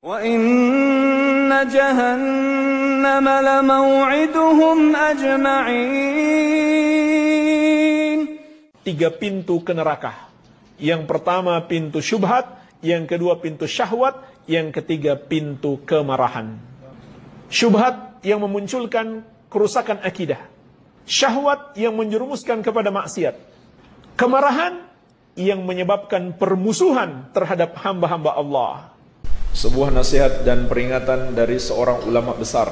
وَإِنَّ جَهَنَّمَ لَمَوْعِدُهُمْ أَجْمَعِينَ. 3 pintu ke neraka. Yang pertama pintu syubhat, yang kedua pintu syahwat, yang ketiga pintu kemarahan. Syubhat yang memunculkan kerusakan akidah. Syahwat yang menjerumuskan kepada maksiat. Kemarahan yang menyebabkan permusuhan terhadap hamba-hamba Allah. Sebuah nasihat dan peringatan dari seorang ulama besar,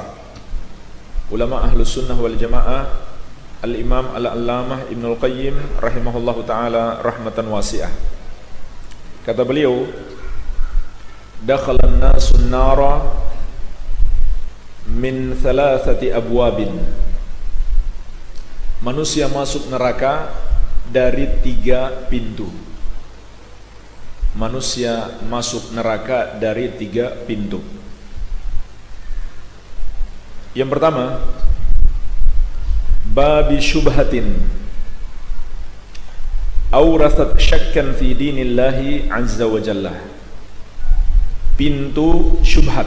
ulama Ahlus Sunnah wal Jamaah, Al-Imam Al-Allamah Ibnul Qayyim rahimahullahu ta'ala rahmatan wasi'ah. Kata beliau, dakhalan nasun nara min 3 abwabin. Manusia masuk neraka dari 3 pintu. Manusia masuk neraka dari 3 pintu. Yang pertama, babi syubhatin awrathat syakkan fi dinillahi azza wa jalla. Pintu syubhat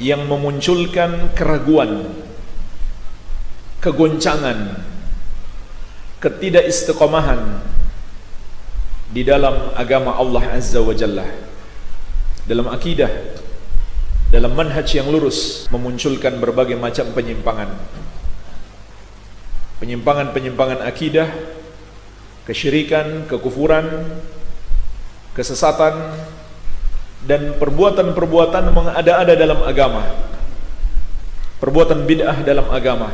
yang memunculkan keraguan, kegoncangan, ketidakistiqomahan di dalam agama Allah Azza wa Jalla, dalam akidah, dalam manhaj yang lurus, memunculkan berbagai macam penyimpangan. Penyimpangan-penyimpangan akidah, kesyirikan, kekufuran, kesesatan, dan perbuatan-perbuatan mengada-ada dalam agama. Perbuatan bid'ah dalam agama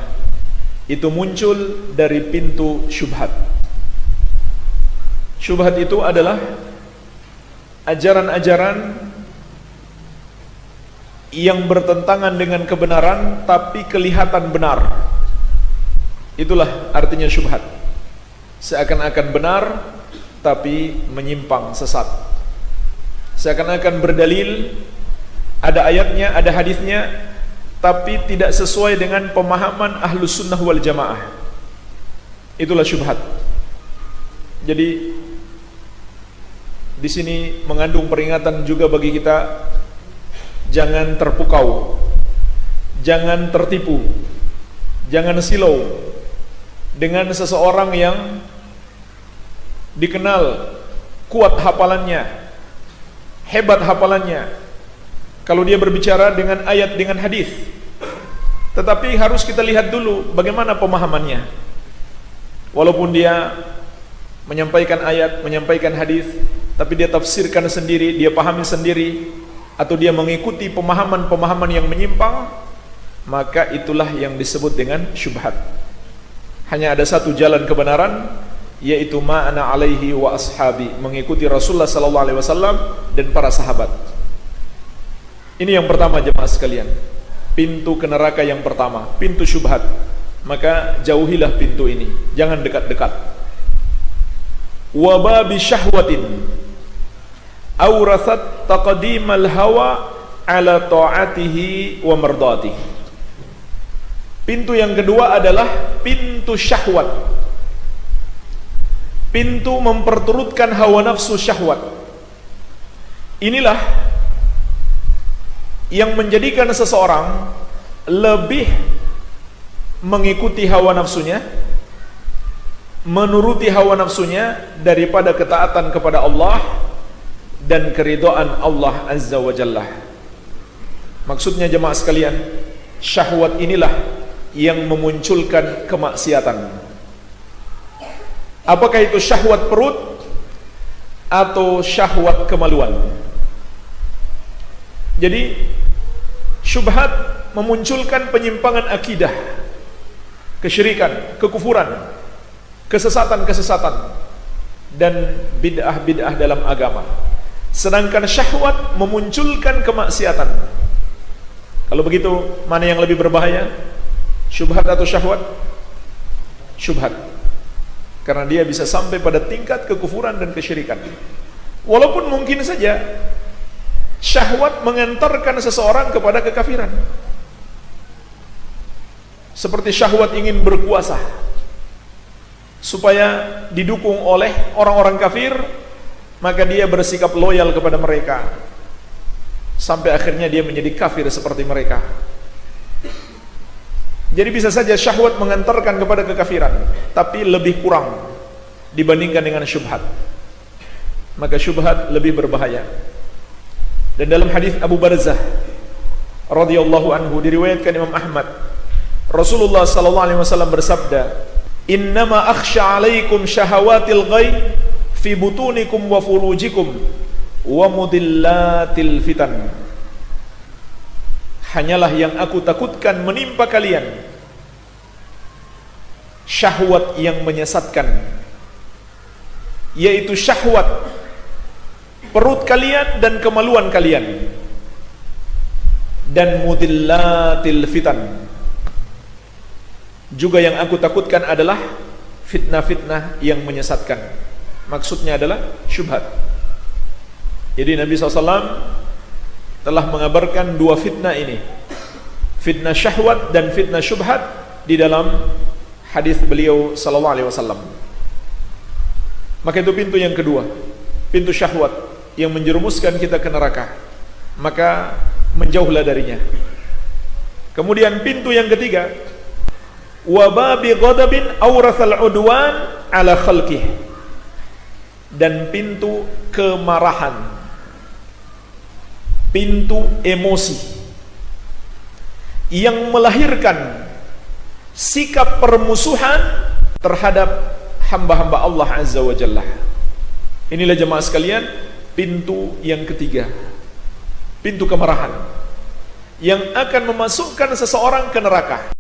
itu muncul dari pintu syubhat. Syubhat itu adalah ajaran-ajaran yang bertentangan dengan kebenaran tapi kelihatan benar. Itulah artinya syubhat. Seakan-akan benar tapi menyimpang, sesat. Seakan-akan berdalil, ada ayatnya, ada hadisnya, tapi tidak sesuai dengan pemahaman Ahlus Sunnah wal Jamaah. Itulah syubhat. Jadi di sini mengandung peringatan juga bagi kita, jangan terpukau, jangan tertipu, jangan silau dengan seseorang yang dikenal kuat hafalannya, hebat hafalannya. Kalau dia berbicara dengan ayat, dengan hadis, tetapi harus kita lihat dulu bagaimana pemahamannya. Walaupun dia menyampaikan ayat, menyampaikan hadis, tapi dia tafsirkan sendiri, dia pahami sendiri, atau dia mengikuti pemahaman-pemahaman yang menyimpang, maka itulah yang disebut dengan syubhat. Hanya ada satu jalan kebenaran, yaitu ma'ana alaihi wa ashabi, mengikuti Rasulullah sallallahu alaihi wasallam dan para sahabat. Ini yang pertama jemaah sekalian, pintu ke neraka yang pertama, pintu syubhat. Maka jauhilah pintu ini, jangan dekat-dekat. Wa babi syahwatin awrathat taqdimal hawa ala ta'atihi wa mardatihi. Pintu yang kedua adalah pintu syahwat. Pintu memperturutkan hawa nafsu syahwat. Inilah yang menjadikan seseorang lebih mengikuti hawa nafsunya, menuruti hawa nafsunya daripada ketaatan kepada Allah dan keridhaan Allah Azza wa Jalla. Maksudnya jemaah sekalian, syahwat inilah yang memunculkan kemaksiatan. Apakah itu syahwat perut atau syahwat kemaluan? Jadi syubhat memunculkan penyimpangan akidah, kesyirikan, kekufuran, kesesatan-kesesatan, dan bid'ah-bid'ah dalam agama. Sedangkan syahwat memunculkan kemaksiatan. Kalau begitu, mana yang lebih berbahaya? Syubhat atau syahwat? Syubhat. Karena dia bisa sampai pada tingkat kekufuran dan kesyirikan. Walaupun mungkin saja syahwat mengantarkan seseorang kepada kekafiran. Seperti syahwat ingin berkuasa supaya didukung oleh orang-orang kafir, maka dia bersikap loyal kepada mereka sampai akhirnya dia menjadi kafir seperti mereka. Jadi bisa saja syahwat mengantarkan kepada kekafiran, tapi lebih kurang dibandingkan dengan syubhat. Maka syubhat lebih berbahaya. Dan dalam hadis Abu Barzah radhiyallahu anhu diriwayatkan Imam Ahmad, Rasulullah sallallahu alaihi wasallam bersabda, "Innama akhsha 'alaikum syahawatil ghaib fi butunikum wa furujikum wa mudillatil fitan." Hanyalah yang aku takutkan menimpa kalian syahwat yang menyesatkan, yaitu syahwat perut kalian dan kemaluan kalian, dan mudillatil fitan. Juga yang aku takutkan adalah fitnah-fitnah yang menyesatkan. Maksudnya adalah syubhat. Jadi Nabi SAW telah mengabarkan dua fitnah ini, fitnah syahwat dan fitnah syubhat, di dalam hadis beliau sallallahu alaihi wasallam. Maka itu pintu yang kedua, pintu syahwat yang menjerumuskan kita ke neraka, maka menjauhlah darinya. Kemudian pintu yang ketiga, wa babi ghadabin awrathal udwan ala khalqih, dan pintu kemarahan, pintu emosi yang melahirkan sikap permusuhan terhadap hamba-hamba Allah Azza wa Jalla. Inilah jemaah sekalian, pintu yang ketiga, pintu kemarahan yang akan memasukkan seseorang ke neraka.